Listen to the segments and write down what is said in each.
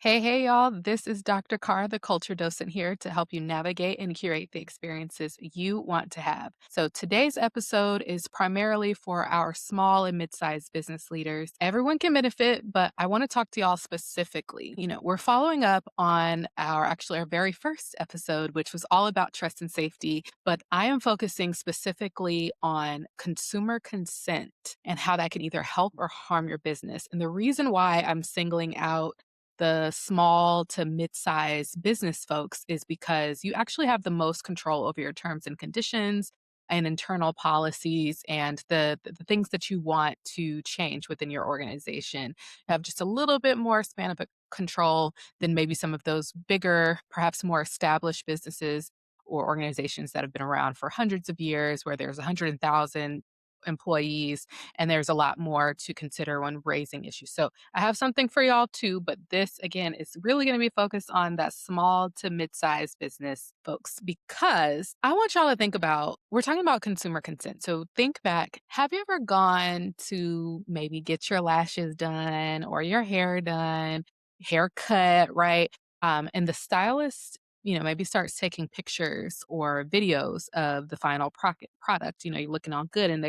Hey, y'all. This is Dr. Carr, the Culture Docent, here to help you navigate and curate the experiences you want to have. So, today's episode is primarily for our small and mid sized business leaders. Everyone can benefit, but I want to talk to y'all specifically. We're following up on our very first episode, which was all about trust and safety, but I am focusing specifically on consumer consent and how that can either help or harm your business. And the reason why I'm singling out the small to mid-sized business folks is because you actually have the most control over your terms and conditions and internal policies and the things that you want to change within your organization. You have just a little bit more span of control than maybe some of those bigger, perhaps more established businesses or organizations that have been around for hundreds of years, where there's 100,000 employees and there's a lot more to consider when raising issues. So I have something for y'all too, but this again is really going to be focused on that small to mid-sized business folks because I want y'all to think about we're talking about consumer consent. So think back, have you ever gone to maybe get your lashes done or your hair done, haircut, right? And the stylist maybe starts taking pictures or videos of the final product. You're looking all good and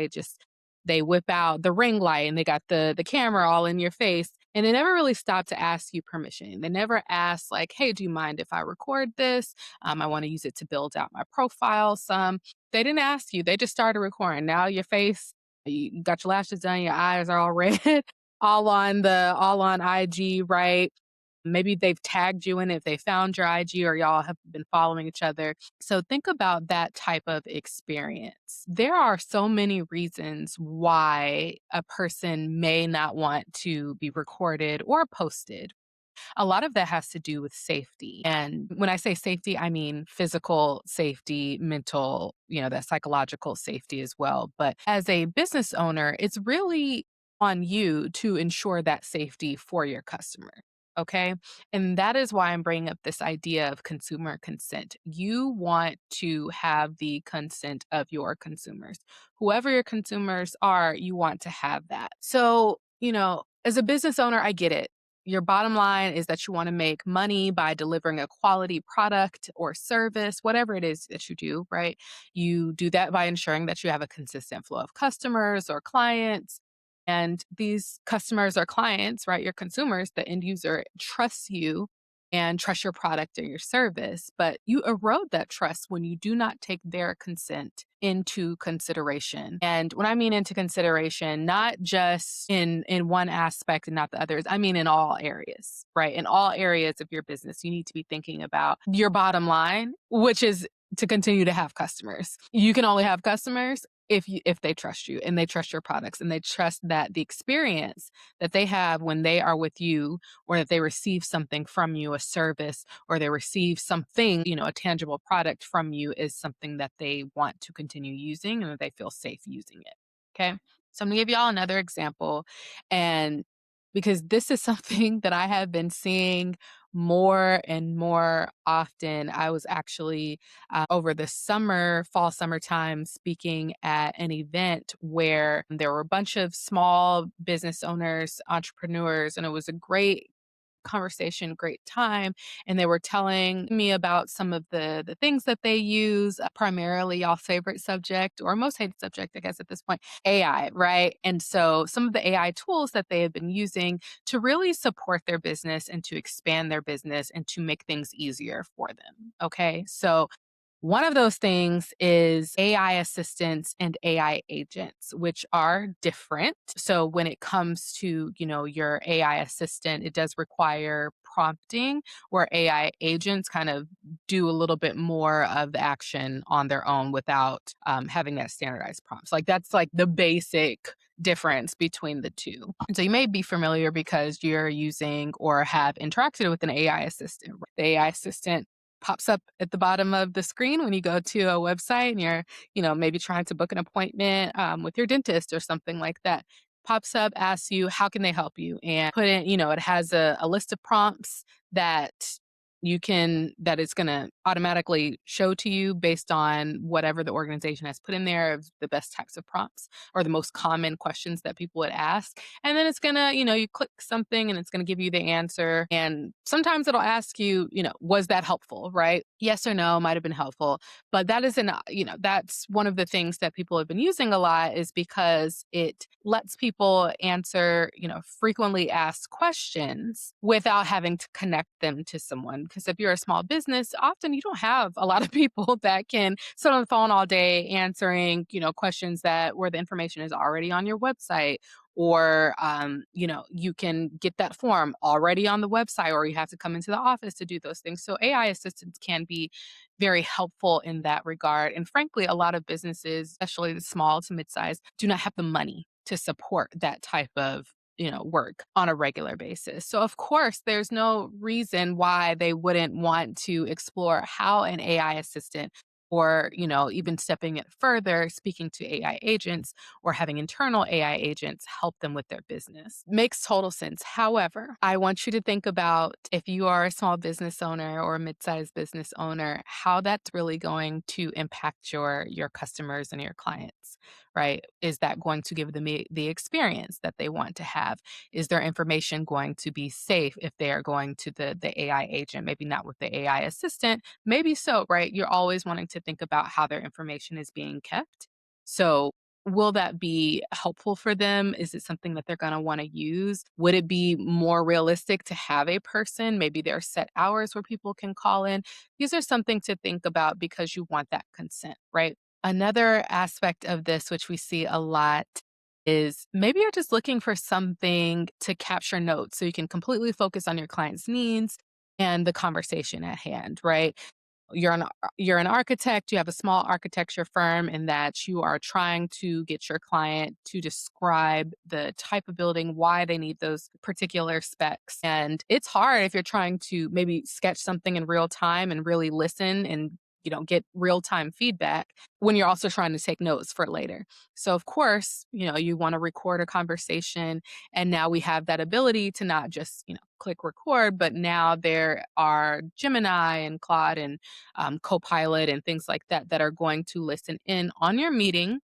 they whip out the ring light and they got the camera all in your face. And they never really stop to ask you permission. They never ask, like, hey, do you mind if I record this? I want to use it to build out my profile some. They didn't ask you. They just started recording. Now your face, you got your lashes done, your eyes are all red, all on IG, right? Maybe they've tagged you in it if they found your IG or y'all have been following each other. So think about that type of experience. There are so many reasons why a person may not want to be recorded or posted. A lot of that has to do with safety. And when I say safety, I mean physical safety, mental, that psychological safety as well. But as a business owner, it's really on you to ensure that safety for your customer. Okay. And that is why I'm bringing up this idea of consumer consent. You want to have the consent of your consumers. Whoever your consumers are, you want to have that. So, as a business owner, I get it. Your bottom line is that you want to make money by delivering a quality product or service, whatever it is that you do, right? You do that by ensuring that you have a consistent flow of customers or clients. And these customers or clients, right, your consumers, the end user, trusts you and trust your product or your service. But you erode that trust when you do not take their consent into consideration. And when I mean into consideration, not just in one aspect and not the others, I mean in all areas, right? In all areas of your business, you need to be thinking about your bottom line, which is to continue to have customers. You can only have customers if they trust you and they trust your products and they trust that the experience that they have when they are with you or that they receive something from you, a service, or they receive something, a tangible product from you is something that they want to continue using and that they feel safe using it. Okay. So I'm gonna give y'all another example. And because this is something that I have been seeing more and more often. I was actually over the fall summertime, speaking at an event where there were a bunch of small business owners, entrepreneurs, and it was a great conversation, great time. And they were telling me about some of the things that they use, primarily y'all favorite subject or most hated subject, I guess, at this point, AI, right? And so some of the AI tools that they have been using to really support their business and to expand their business and to make things easier for them. Okay. So one of those things is AI assistants and AI agents, which are different. So when it comes to, your AI assistant, it does require prompting, where AI agents kind of do a little bit more of the action on their own without having that standardized prompts. Like that's like the basic difference between the two. And so you may be familiar because you're using or have interacted with an AI assistant. The AI assistant pops up at the bottom of the screen when you go to a website and you're, maybe trying to book an appointment with your dentist or something like that. Pops up, asks you, how can they help you? And put in, it has a list of prompts that that it's going to automatically show to you based on whatever the organization has put in there of the best types of prompts or the most common questions that people would ask. And then it's going to, you click something and it's going to give you the answer. And sometimes it'll ask you, was that helpful, right? Yes or no might have been helpful. But that isn't, that's one of the things that people have been using a lot is because it lets people answer, frequently asked questions without having to connect them to someone. Because if you're a small business, often you don't have a lot of people that can sit on the phone all day answering, questions that where the information is already on your website or you can get that form already on the website or you have to come into the office to do those things. So AI assistants can be very helpful in that regard. And frankly, a lot of businesses, especially the small to mid-size, do not have the money to support that type of work on a regular basis. So of course, there's no reason why they wouldn't want to explore how an AI assistant or even stepping it further, speaking to AI agents or having internal AI agents help them with their business. Makes total sense. However, I want you to think about if you are a small business owner or a mid-sized business owner, how that's really going to impact your customers and your clients, right? Is that going to give them the experience that they want to have? Is their information going to be safe if they are going to the AI agent? Maybe not with the AI assistant, maybe so, right? You're always wanting to think about how their information is being kept. So will that be helpful for them? Is it something that they're going to want to use? Would it be more realistic to have a person? Maybe there are set hours where people can call in. These are something to think about because you want that consent, right? Another aspect of this, which we see a lot, is maybe you're just looking for something to capture notes so you can completely focus on your client's needs and the conversation at hand, right? You're an architect, you have a small architecture firm and that you are trying to get your client to describe the type of building, why they need those particular specs. And it's hard if you're trying to maybe sketch something in real time and really listen and get real time feedback when you're also trying to take notes for later. So of course, you want to record a conversation and now we have that ability to not just, click record, but now there are Gemini and Claude and Copilot and things like that that are going to listen in on your meeting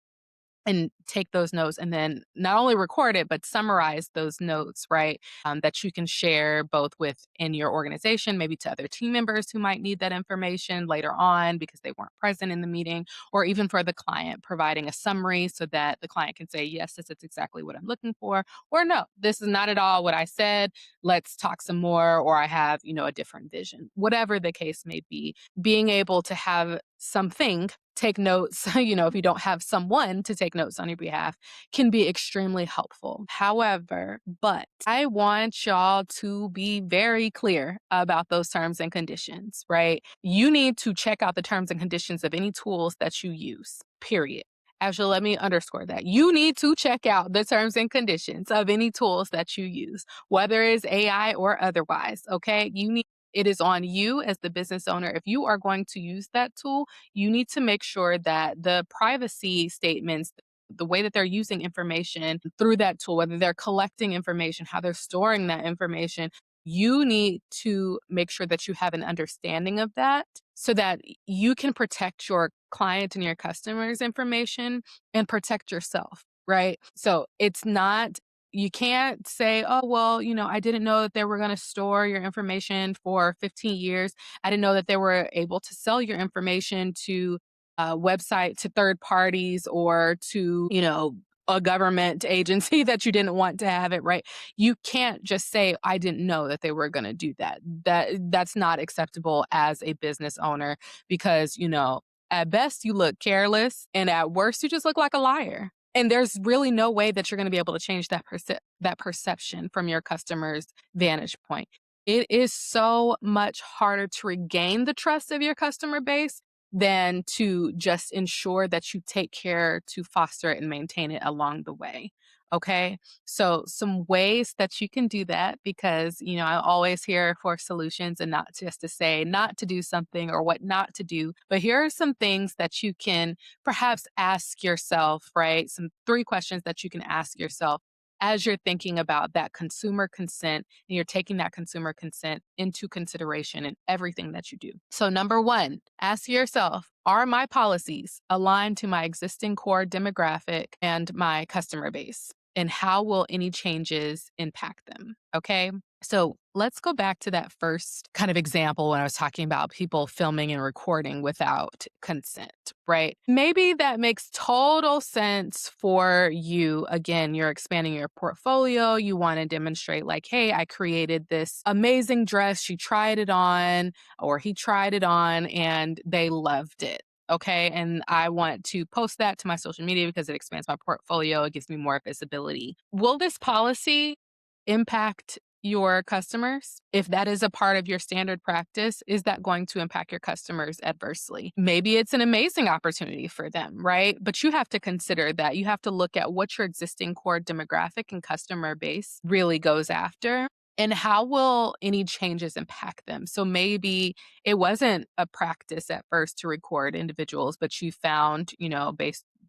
and take those notes and then not only record it but summarize those notes, right? That you can share both within your organization, maybe to other team members who might need that information later on because they weren't present in the meeting, or even for the client, providing a summary so that the client can say, yes, this is exactly what I'm looking for, or no, this is not at all what I said, let's talk some more, or I have a different vision. Whatever the case may be, being able to have something take notes, if you don't have someone to take notes on your behalf, can be extremely helpful. However, but I want y'all to be very clear about those terms and conditions, right? You need to check out the terms and conditions of any tools that you use, period. Actually, let me underscore that. You need to check out the terms and conditions of any tools that you use, whether it's AI or otherwise, okay? It is on you as the business owner. If you are going to use that tool, you need to make sure that the privacy statements, the way that they're using information through that tool, whether they're collecting information, how they're storing that information, you need to make sure that you have an understanding of that so that you can protect your client and your customers' information and protect yourself, right? So it's not you can't say, oh, well, I didn't know that they were going to store your information for 15 years. I didn't know that they were able to sell your information to a website, to third parties, or to, a government agency that you didn't want to have it, right? You can't just say, I didn't know that they were going to do that. That's not acceptable as a business owner because, at best you look careless and at worst you just look like a liar. And there's really no way that you're going to be able to change that perception from your customer's vantage point. It is so much harder to regain the trust of your customer base than to just ensure that you take care to foster it and maintain it along the way. Okay. So some ways that you can do that because, I always here for solutions and not just to say not to do something or what not to do. But here are some things that you can perhaps ask yourself, right? Some 3 questions that you can ask yourself as you're thinking about that consumer consent and you're taking that consumer consent into consideration in everything that you do. So, number one, ask yourself, are my policies aligned to my existing core demographic and my customer base? And how will any changes impact them? Okay. So let's go back to that first kind of example when I was talking about people filming and recording without consent, right? Maybe that makes total sense for you. Again, you're expanding your portfolio. You want to demonstrate, like, hey, I created this amazing dress. She tried it on, or he tried it on, and they loved it. Okay. And I want to post that to my social media because it expands my portfolio. It gives me more visibility. Will this policy impact your customers? If that is a part of your standard practice, is that going to impact your customers adversely? Maybe it's an amazing opportunity for them, right? But you have to consider that. You have to look at what your existing core demographic and customer base really goes after. And how will any changes impact them? So maybe it wasn't a practice at first to record individuals, but you found,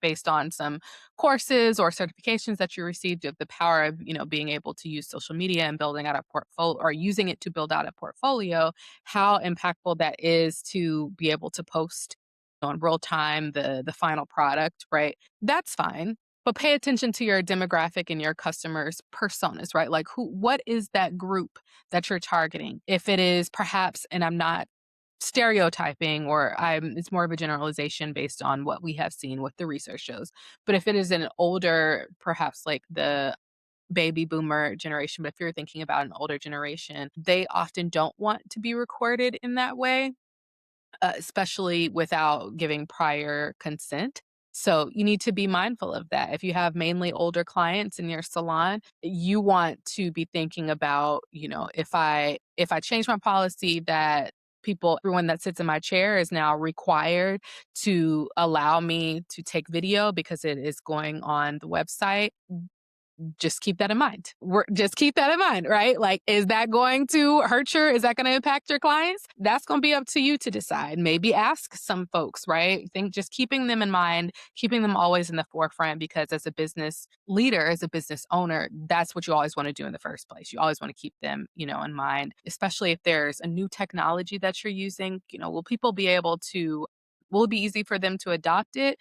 based on some courses or certifications that you received of the power of, being able to use social media and building out a portfolio or using it to build out a portfolio, how impactful that is to be able to post on real time the final product, right? That's fine. But pay attention to your demographic and your customers' personas, right? Like what is that group that you're targeting? If it is perhaps, and I'm not stereotyping or it's more of a generalization based on what we have seen, what the research shows. But if it is an older, perhaps like the baby boomer generation, but if you're thinking about an older generation, they often don't want to be recorded in that way, especially without giving prior consent. So you need to be mindful of that. If you have mainly older clients in your salon, you want to be thinking about, if I change my policy that everyone that sits in my chair is now required to allow me to take video because it is going on the website, just keep that in mind. Just keep that in mind, right? Like, is that going to hurt is that going to impact your clients? That's going to be up to you to decide. Maybe ask some folks, right? Think just keeping them in mind, keeping them always in the forefront, because as a business leader, as a business owner, that's what you always want to do in the first place. You always want to keep them, in mind, especially if there's a new technology that you're using. Will it be easy for them to adopt it?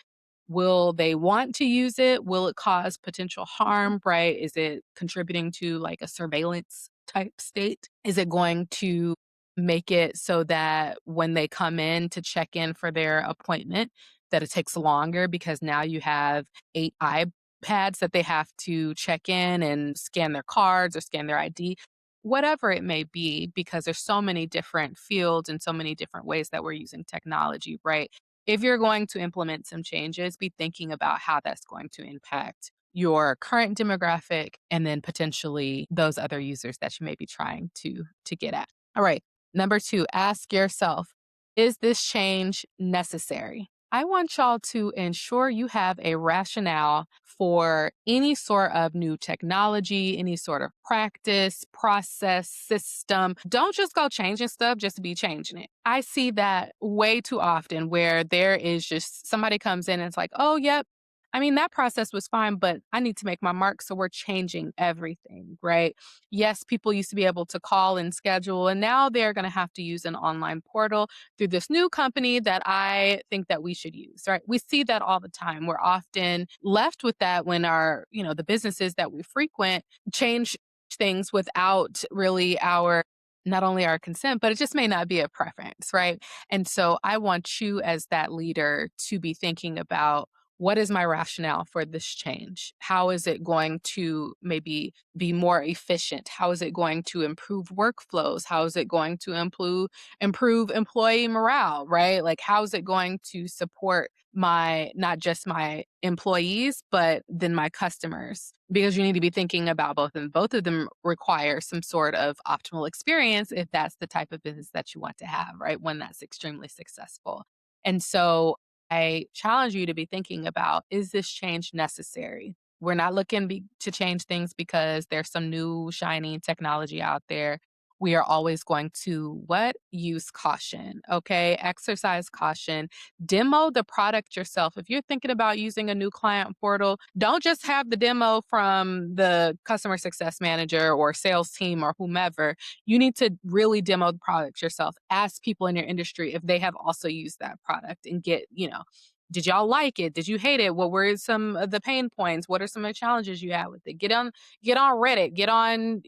Will they want to use it? Will it cause potential harm, right? Is it contributing to like a surveillance type state? Is it going to make it so that when they come in to check in for their appointment, that it takes longer because now you have 8 iPads that they have to check in and scan their cards or scan their ID? Whatever it may be, because there's so many different fields and so many different ways that we're using technology, right? If you're going to implement some changes, be thinking about how that's going to impact your current demographic and then potentially those other users that you may be trying to get at. All right. Number 2, ask yourself, is this change necessary? I want y'all to ensure you have a rationale for any sort of new technology, any sort of practice, process, system. Don't just go changing stuff just to be changing it. I see that way too often where there is just somebody comes in and it's like, oh, yep. I mean, that process was fine, but I need to make my mark. So we're changing everything, right? Yes, people used to be able to call and schedule, and now they're going to have to use an online portal through this new company that I think that we should use, right? We see that all the time. We're often left with that when the businesses that we frequent change things without really not only our consent, but it just may not be a preference, right? And so I want you as that leader to be thinking about, what is my rationale for this change? How is it going to maybe be more efficient? How is it going to improve workflows? How is it going to improve employee morale, right? Like, how is it going to support not just my employees, but then my customers? Because you need to be thinking about both, and both of them require some sort of optimal experience if that's the type of business that you want to have, right? One that's extremely successful. And so I challenge you to be thinking about, is this change necessary? We're not looking to change things because there's some new shiny technology out there. we are always going to what? Use caution. Okay. Exercise caution. Demo the product yourself. If you're thinking about using a new client portal, don't just have the demo from the customer success manager or sales team or whomever. You need to really demo the product yourself. Ask people in your industry if they have also used that product and get, did y'all like it? Did you hate it? What were some of the pain points? What are some of the challenges you had with it? Get on Reddit, get on,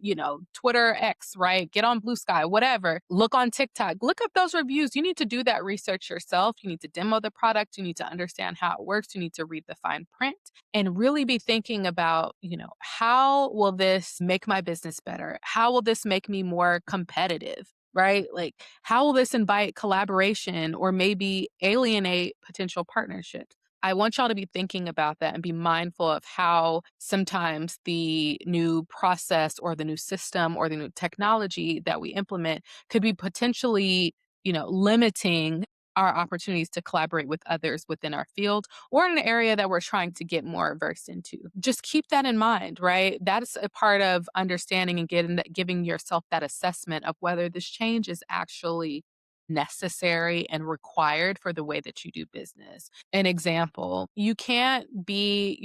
Twitter X, right? Get on Blue Sky, whatever. Look on TikTok. Look up those reviews. You need to do that research yourself. You need to demo the product. You need to understand how it works. You need to read the fine print and really be thinking about, how will this make my business better? How will this make me more competitive? Right? Like, how will this invite collaboration or maybe alienate potential partnerships? I want y'all to be thinking about that and be mindful of how sometimes the new process or the new system or the new technology that we implement could be potentially, limiting our opportunities to collaborate with others within our field or in an area that we're trying to get more versed into. Just keep that in mind, right? That's a part of understanding and giving yourself that assessment of whether this change is actually necessary and required for the way that you do business. An example, you can't be,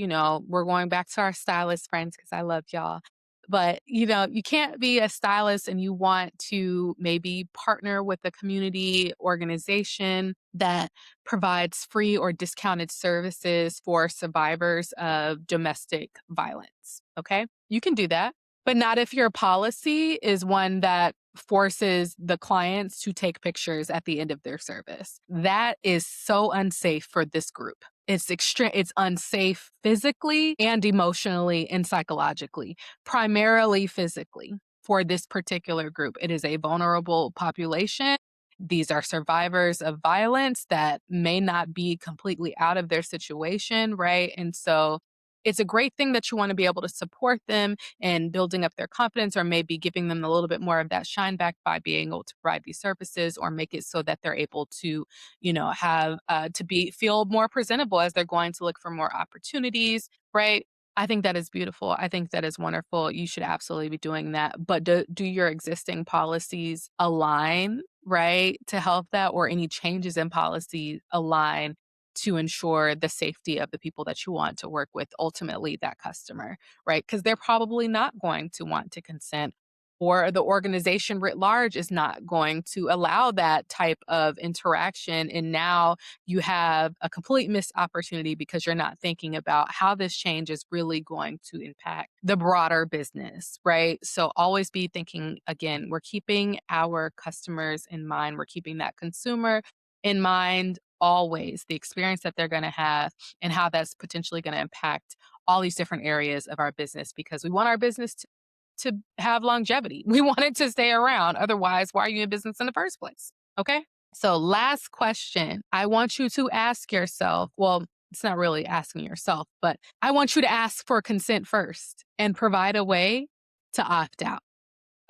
we're going back to our stylist friends because I love y'all. But, you can't be a stylist and you want to maybe partner with a community organization that provides free or discounted services for survivors of domestic violence. Okay. You can do that, but not if your policy is one that forces the clients to take pictures at the end of their service. That is so unsafe for this group. It's unsafe physically and emotionally and psychologically, primarily physically for this particular group. It is a vulnerable population. These are survivors of violence that may not be completely out of their situation, right? And so it's a great thing that you want to be able to support them and building up their confidence or maybe giving them a little bit more of that shine back by being able to provide these services or make it so that they're able to, have to be feel more presentable as they're going to look for more opportunities, right? I think that is beautiful. I think that is wonderful. You should absolutely be doing that. But do your existing policies align, right, to help that, or any changes in policy align to ensure the safety of the people that you want to work with, ultimately that customer, right? Because they're probably not going to want to consent, or the organization writ large is not going to allow that type of interaction. And now you have a complete missed opportunity because you're not thinking about how this change is really going to impact the broader business, right? So always be thinking again, we're keeping our customers in mind, we're keeping that consumer in mind always, the experience that they're going to have and how that's potentially going to impact all these different areas of our business because we want our business to have longevity. We want it to stay around. Otherwise, why are you in business in the first place? Okay. So, last question. I want you to ask yourself, well, it's not really asking yourself, but I want you to ask for consent first and provide a way to opt out.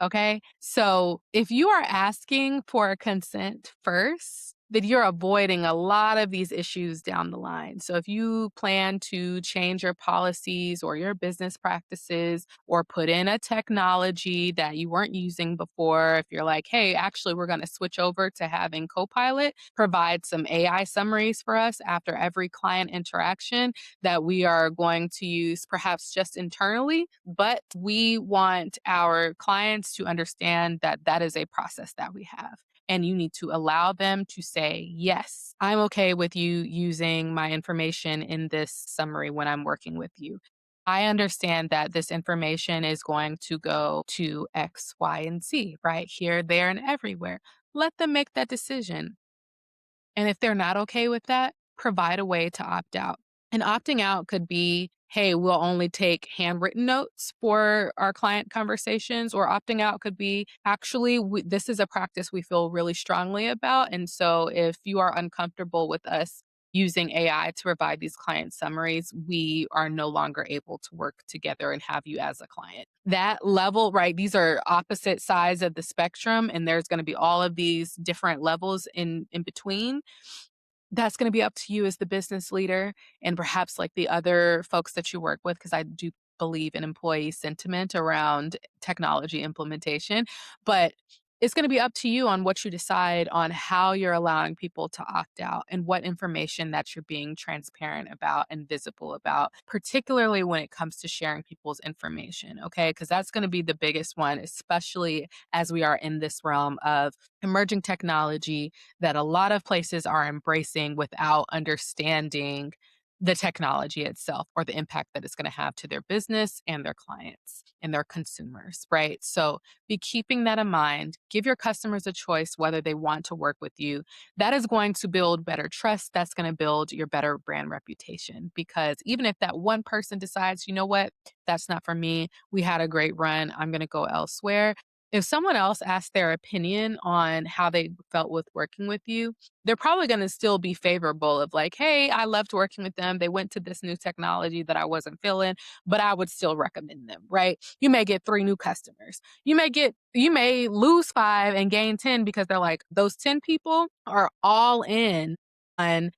Okay. So if you are asking for consent first, then you're avoiding a lot of these issues down the line. So if you plan to change your policies or your business practices or put in a technology that you weren't using before, if you're like, hey, actually, we're going to switch over to having Copilot provide some AI summaries for us after every client interaction, that we are going to use perhaps just internally, but we want our clients to understand that that is a process that we have. And you need to allow them to say, yes, I'm okay with you using my information in this summary when I'm working with you. I understand that this information is going to go to X, Y, and Z, right? Here, there, and everywhere. Let them make that decision. And if they're not okay with that, provide a way to opt out. And opting out could be, hey, we'll only take handwritten notes for our client conversations, or opting out could be, actually, this is a practice we feel really strongly about. And so if you are uncomfortable with us using AI to provide these client summaries, we are no longer able to work together and have you as a client. That level, right? These are opposite sides of the spectrum, and there's going to be all of these different levels in between. That's gonna be up to you as the business leader and perhaps, like, the other folks that you work with, because I do believe in employee sentiment around technology implementation, but it's going to be up to you on what you decide on how you're allowing people to opt out and what information that you're being transparent about and visible about, particularly when it comes to sharing people's information. Okay. Because that's going to be the biggest one, especially as we are in this realm of emerging technology that a lot of places are embracing without understanding the technology itself or the impact that it's going to have to their business and their clients and their consumers, right? So be keeping that in mind. Give your customers a choice whether they want to work with you. That is going to build better trust. That's going to build your better brand reputation because even if that one person decides, you know what, that's not for me, we had a great run, I'm going to go elsewhere. If someone else asks their opinion on how they felt with working with you, they're probably going to still be favorable of like, hey, I loved working with them. They went to this new technology that I wasn't feeling, but I would still recommend them, right? You may get 3 new customers. You may lose 5 and gain 10 because they're like, those 10 people are all in on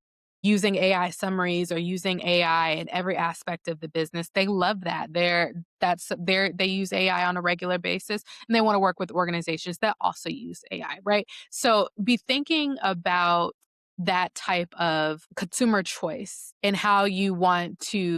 using AI summaries or using AI in every aspect of the business. They love that. They use AI on a regular basis and they want to work with organizations that also use AI, right? So be thinking about that type of consumer choice and how you want to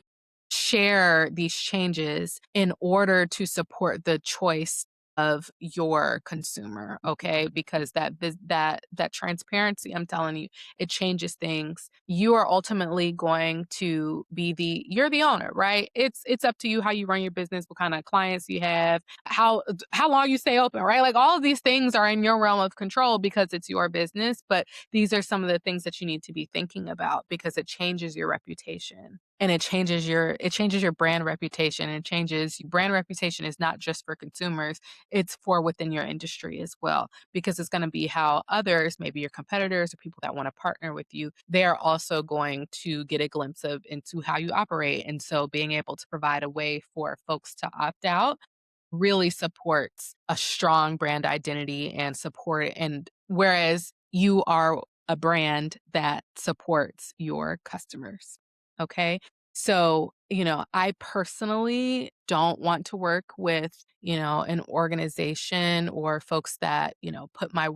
share these changes in order to support the choice of your consumer, okay? Because that transparency, I'm telling you, it changes things. You are ultimately going to be you're the owner, right? It's up to you how you run your business, what kind of clients you have, how long you stay open, right? Like all of these things are in your realm of control because it's your business, but these are some of the things that you need to be thinking about because it changes your reputation and it changes your brand reputation and changes brand reputation is not just for consumers, it's for within your industry as well because it's going to be how others, maybe your competitors or people that want to partner with you, they're also going to get a glimpse of into how you operate. And so being able to provide a way for folks to opt out really supports a strong brand identity and support. And whereas you are a brand that supports your customers. Okay. So, I personally don't want to work with, an organization or folks that, put my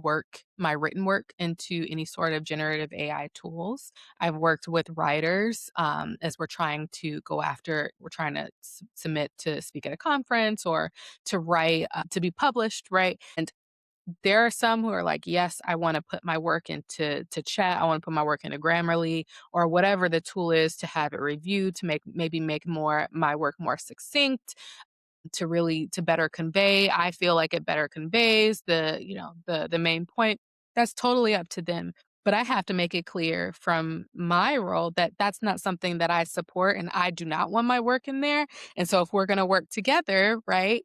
written work into any sort of generative AI tools. I've worked with writers as we're trying to submit to speak at a conference or to write, to be published, right? And there are some who are like, yes, I want to put my work into chat. I want to put my work into Grammarly or whatever the tool is to have it reviewed to make more my work more succinct to better convey. I feel like it better conveys the main point. That's totally up to them. But I have to make it clear from my role that that's not something that I support and I do not want my work in there. And so if we're going to work together, right?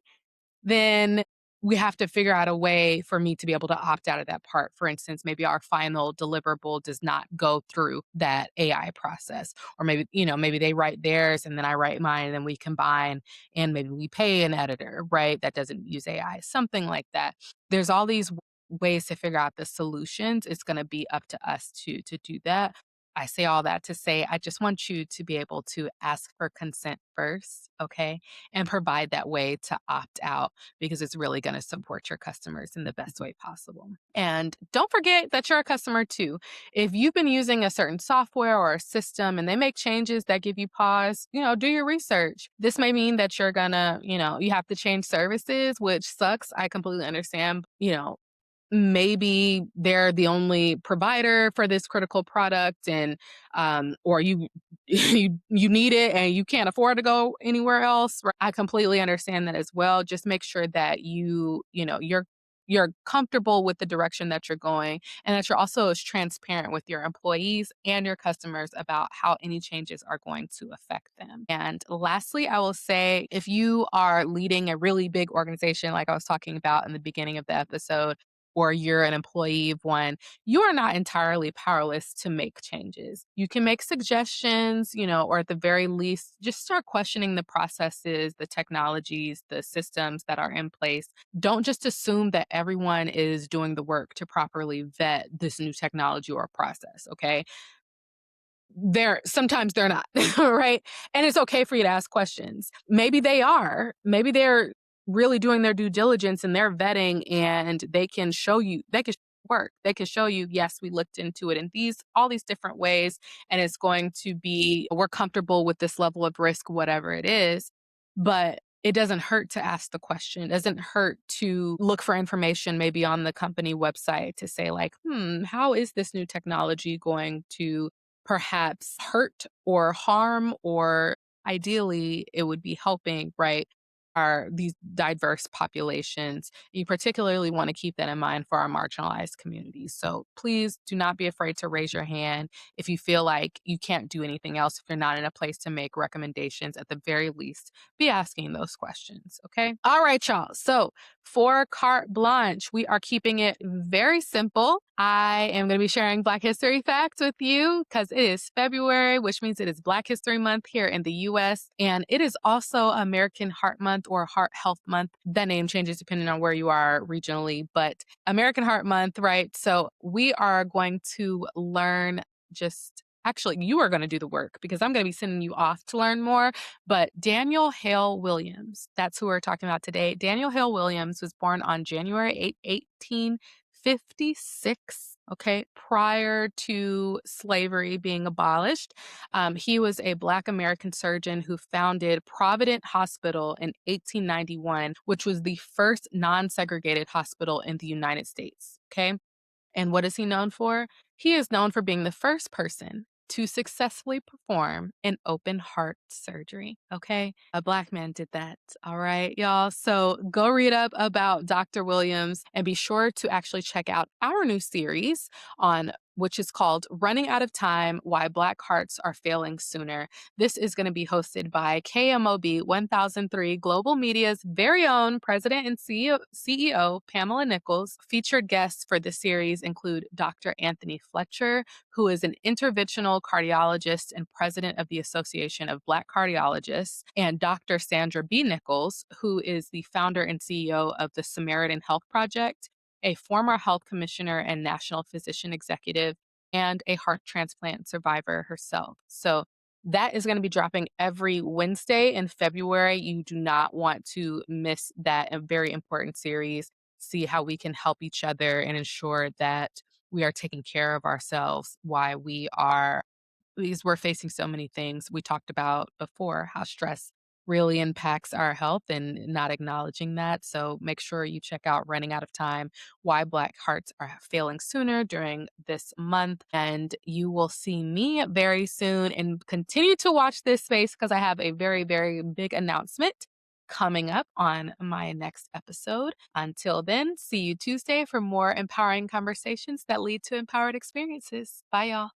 Then we have to figure out a way for me to be able to opt out of that part. For instance, maybe our final deliverable does not go through that AI process. Or maybe they write theirs and then I write mine and then we combine and maybe we pay an editor, right? That doesn't use AI, something like that. There's all these ways to figure out the solutions. It's going to be up to us to do that. I say all that to say I just want you to be able to ask for consent first, okay? And provide that way to opt out because it's really going to support your customers in the best way possible. And don't forget that you're a customer too. If you've been using a certain software or a system and they make changes that give you pause, do your research. This may mean that you're gonna, you have to change services, which sucks. I completely understand, maybe they're the only provider for this critical product and or you you need it and you can't afford to go anywhere else, right? I completely understand that as well. Just make sure that you're comfortable with the direction that you're going and that you're also as transparent with your employees and your customers about how any changes are going to affect them. And lastly, I will say if you are leading a really big organization like I was talking about in the beginning of the episode, or you're an employee of one, you are not entirely powerless to make changes. You can make suggestions, or at the very least, just start questioning the processes, the technologies, the systems that are in place. Don't just assume that everyone is doing the work to properly vet this new technology or process, okay? sometimes they're not, right? And it's okay for you to ask questions. Maybe they are. Maybe they're really doing their due diligence and they're vetting and they can work. They can show you, yes, we looked into it in all these different ways, and it's going to be, we're comfortable with this level of risk, whatever it is. But it doesn't hurt to ask the question. It doesn't hurt to look for information maybe on the company website to say, like, how is this new technology going to perhaps hurt or harm, or ideally it would be helping, right? Are these diverse populations. You particularly want to keep that in mind for our marginalized communities. So please do not be afraid to raise your hand if you feel like you can't do anything else, if you're not in a place to make recommendations. At the very least, be asking those questions. Okay. All right, y'all. So for carte blanche, we are keeping it very simple. I am going to be sharing Black History facts with you because it is February, which means it is Black History Month here in the US. And it is also American Heart Month or Heart Health Month. That name changes depending on where you are regionally, but American Heart Month, right? So we are going to learn just. Actually, you are going to do the work because I'm going to be sending you off to learn more. But Daniel Hale Williams, that's who we're talking about today. Daniel Hale Williams was born on January 8, 1856, okay, prior to slavery being abolished. He was a Black American surgeon who founded Provident Hospital in 1891, which was the first non segregated hospital in the United States, okay? And what is he known for? He is known for being the first person to successfully perform an open heart surgery. Okay. A Black man did that. All right, y'all. So go read up about Dr. Williams and be sure to actually check out our new series on which is called Running Out of Time: Why Black Hearts Are Failing Sooner. This is going to be hosted by KMOB 1003 Global Media's very own president and CEO Pamela Nichols. Featured guests for the series include Dr. Anthony Fletcher, who is an interventional cardiologist and president of the Association of Black Cardiologists, and Dr. Sandra B. Nichols, who is the founder and CEO of the Samaritan Health Project, a former health commissioner and national physician executive, and a heart transplant survivor herself. So that is going to be dropping every Wednesday in February. You do not want to miss that very important series. See how we can help each other and ensure that we are taking care of ourselves while because we're facing so many things. We talked about before how stress really impacts our health and not acknowledging that. So make sure you check out Running Out of Time: Why Black Hearts Are Failing Sooner during this month. And you will see me very soon, and continue to watch this space because I have a very, very big announcement coming up on my next episode. Until then, see you Tuesday for more empowering conversations that lead to empowered experiences. Bye, y'all.